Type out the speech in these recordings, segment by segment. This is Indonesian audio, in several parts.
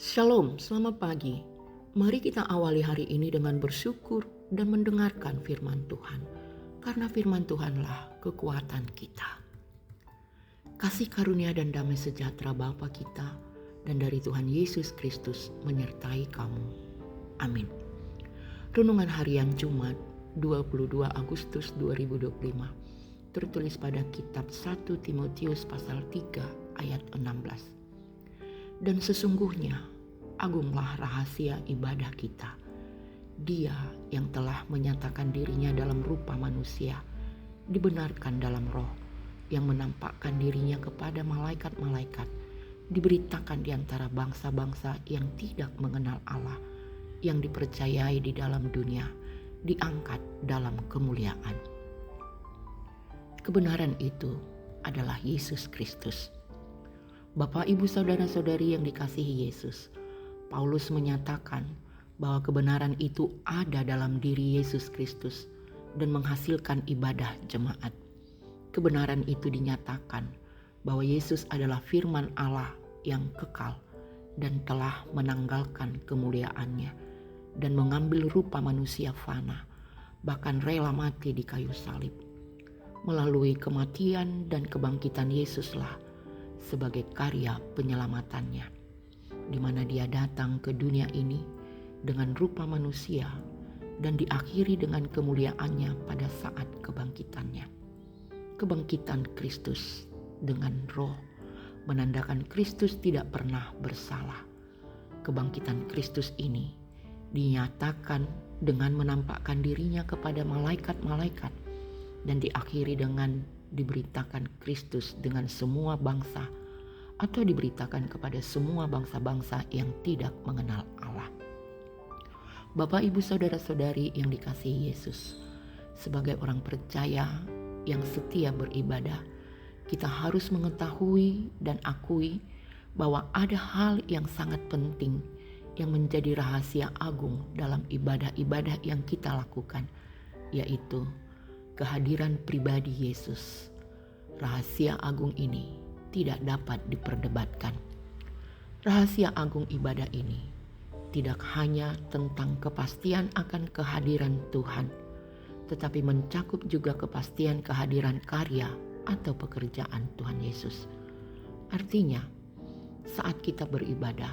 Shalom, selamat pagi. Mari kita awali hari ini dengan bersyukur dan mendengarkan firman Tuhan. Karena firman Tuhanlah kekuatan kita. Kasih karunia dan damai sejahtera Bapa kita dan dari Tuhan Yesus Kristus menyertai kamu. Amin. Renungan harian Jumat 22 Agustus 2025 tertulis pada kitab 1 Timotius pasal 3 ayat 16. Dan sesungguhnya agunglah rahasia ibadah kita. Dia yang telah menyatakan dirinya dalam rupa manusia, dibenarkan dalam roh, yang menampakkan dirinya kepada malaikat-malaikat, diberitakan di antara bangsa-bangsa yang tidak mengenal Allah, yang dipercayai di dalam dunia, diangkat dalam kemuliaan. Kebenaran itu adalah Yesus Kristus. Bapak, Ibu, Saudara-saudari yang dikasihi Yesus, Paulus menyatakan bahwa kebenaran itu ada dalam diri Yesus Kristus dan menghasilkan ibadah jemaat. Kebenaran itu dinyatakan bahwa Yesus adalah firman Allah yang kekal dan telah menanggalkan kemuliaannya dan mengambil rupa manusia fana, bahkan rela mati di kayu salib. Melalui kematian dan kebangkitan Yesuslah sebagai karya penyelamatannya, di mana dia datang ke dunia ini dengan rupa manusia dan diakhiri dengan kemuliaannya pada saat kebangkitannya. Kebangkitan Kristus dengan roh menandakan Kristus tidak pernah bersalah. Kebangkitan Kristus ini dinyatakan dengan menampakkan dirinya kepada malaikat-malaikat dan diakhiri dengan diberitakan Kristus dengan semua bangsa atau diberitakan kepada semua bangsa-bangsa yang tidak mengenal Allah. Bapak, Ibu, Saudara-saudari yang dikasihi Yesus, sebagai orang percaya yang setia beribadah, kita harus mengetahui dan akui bahwa ada hal yang sangat penting yang menjadi rahasia agung dalam ibadah-ibadah yang kita lakukan, yaitu kehadiran pribadi Yesus. Rahasia agung ini tidak dapat diperdebatkan. Rahasia agung ibadah ini tidak hanya tentang kepastian akan kehadiran Tuhan, tetapi mencakup juga kepastian kehadiran karya atau pekerjaan Tuhan Yesus. Artinya, saat kita beribadah,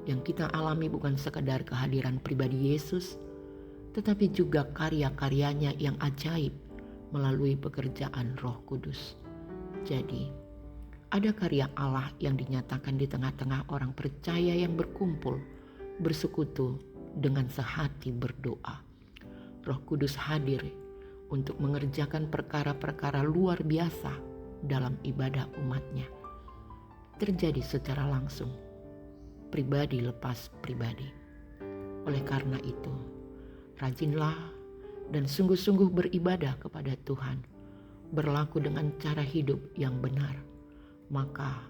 yang kita alami bukan sekadar kehadiran pribadi Yesus, tetapi juga karya-karyanya yang ajaib melalui pekerjaan Roh Kudus. Jadi, ada karya Allah yang dinyatakan di tengah-tengah orang percaya yang berkumpul, bersekutu dengan sehati berdoa. Roh Kudus hadir untuk mengerjakan perkara-perkara luar biasa dalam ibadah umatnya. Terjadi secara langsung, pribadi lepas pribadi. Oleh karena itu, rajinlah dan sungguh-sungguh beribadah kepada Tuhan, berlaku dengan cara hidup yang benar, maka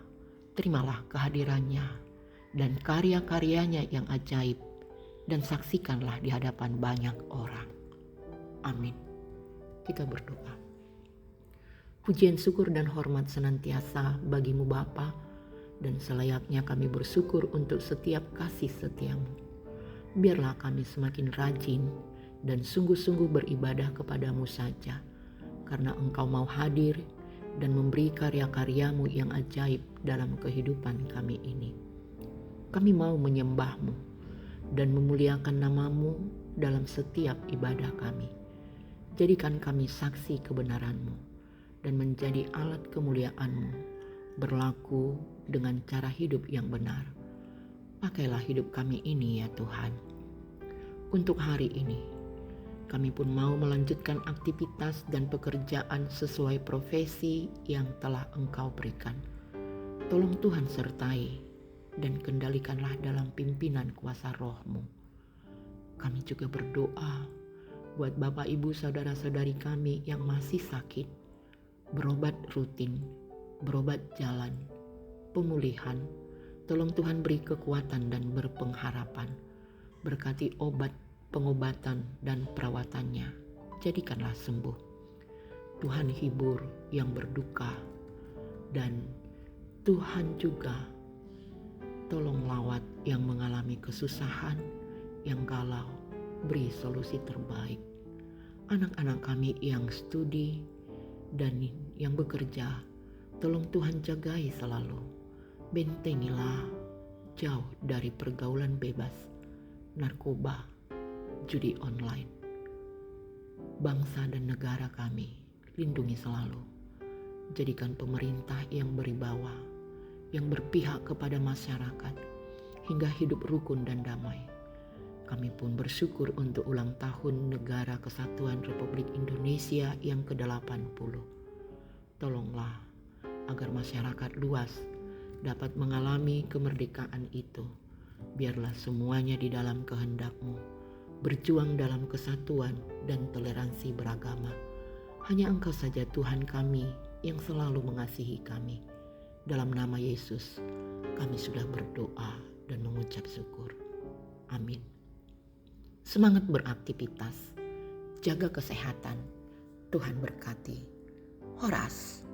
terimalah kehadirannya dan karya-karyanya yang ajaib dan saksikanlah di hadapan banyak orang. Amin. Kita berdoa. Pujian, syukur, dan hormat senantiasa bagimu Bapa, dan selayaknya kami bersyukur untuk setiap kasih setiamu. Biarlah kami semakin rajin dan sungguh-sungguh beribadah kepadamu saja, karena Engkau mau hadir dan memberi karya-karyamu yang ajaib dalam kehidupan kami ini. Kami mau menyembahmu dan memuliakan namamu dalam setiap ibadah kami. Jadikan kami saksi kebenaranmu dan menjadi alat kemuliaanmu, berlaku dengan cara hidup yang benar. Pakailah hidup kami ini ya Tuhan. Untuk hari ini, kami pun mau melanjutkan aktivitas dan pekerjaan sesuai profesi yang telah Engkau berikan. Tolong Tuhan sertai dan kendalikanlah dalam pimpinan kuasa Roh-Mu. Kami juga berdoa buat Bapak, Ibu, Saudara-saudari kami yang masih sakit, berobat rutin, berobat jalan, pemulihan. Tolong Tuhan beri kekuatan dan berpengharapan. Berkati obat, pengobatan, dan perawatannya. Jadikanlah sembuh. Tuhan hibur yang berduka. Dan Tuhan juga tolong lawat yang kesusahan, yang galau, beri solusi terbaik. Anak-anak kami yang studi dan yang bekerja, tolong Tuhan jagai selalu. Bentengilah jauh dari pergaulan bebas, narkoba, judi online. Bangsa dan negara kami, lindungi selalu. Jadikan pemerintah yang berwibawa, yang berpihak kepada masyarakat, hingga hidup rukun dan damai. Kami pun bersyukur untuk ulang tahun Negara Kesatuan Republik Indonesia yang ke-80. Tolonglah agar masyarakat luas dapat mengalami kemerdekaan itu. Biarlah semuanya di dalam kehendak-Mu, berjuang dalam kesatuan dan toleransi beragama. Hanya Engkau saja Tuhan kami yang selalu mengasihi kami. Dalam nama Yesus, kami sudah berdoa dan mengucap syukur. Amin. Semangat beraktivitas, jaga kesehatan. Tuhan berkati. Horas.